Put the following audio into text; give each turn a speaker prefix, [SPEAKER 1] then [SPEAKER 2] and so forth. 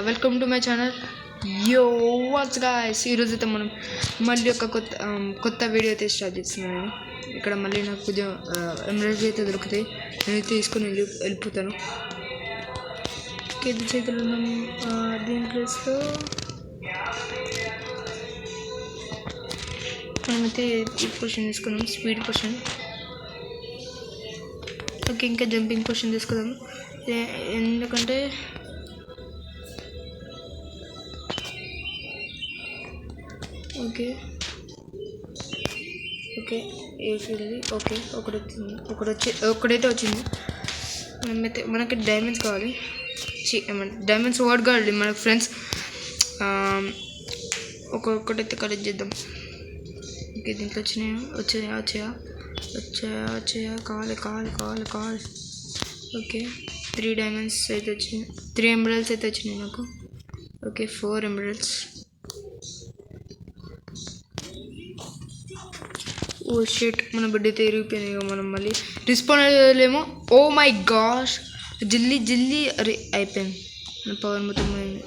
[SPEAKER 1] Welcome to my channel. యో watts guys, ఈరోజు అయితే మనం మళ్ళీ ఒక కొత్త వీడియో అయితే స్టార్ట్ చేస్తున్నాను. ఇక్కడ మళ్ళీ నాకు కొంచెం ఎమర్జెన్సీ అయితే దొరుకుతాయి, నేనైతే తీసుకొని వెళ్ళిపోతాను. కేజీ చేతులు ఉన్నాము. దీని ప్లేస్లో మనమైతే ఈ పొజిషన్ తీసుకున్నాం, స్పీడ్ పొజిషన్. ఓకే, ఇంకా జంపింగ్ పొజిషన్ తీసుకుందాము, ఎందుకంటే ఓకే ఓకే వేసింది. ఓకే ఒకడైతే వచ్చింది. మనకి డైమండ్స్ కావాలి, డైమండ్స్ వర్డ్ కావాలి మన ఫ్రెండ్స్. ఒక్కొక్కటైతే కలెక్ట్ చేద్దాం. ఓకే, దీంట్లో వచ్చాయా కావాలి. ఓకే, 3 డైమండ్స్ అయితే వచ్చినాయి, 3 ఎమరాల్డ్స్ అయితే వచ్చినాయి నాకు. Okay, 4 emeralds. ఓ షిట్, మన బిడ్డ అయితే ఇరిగిపోయినాయి. మనం మళ్ళీ రెస్పాండ్ అయ్యలేమో. ఓ మై గాష్, జల్లి అరే అయిపోయింది, మన పవర్ మొత్తం పోయింది.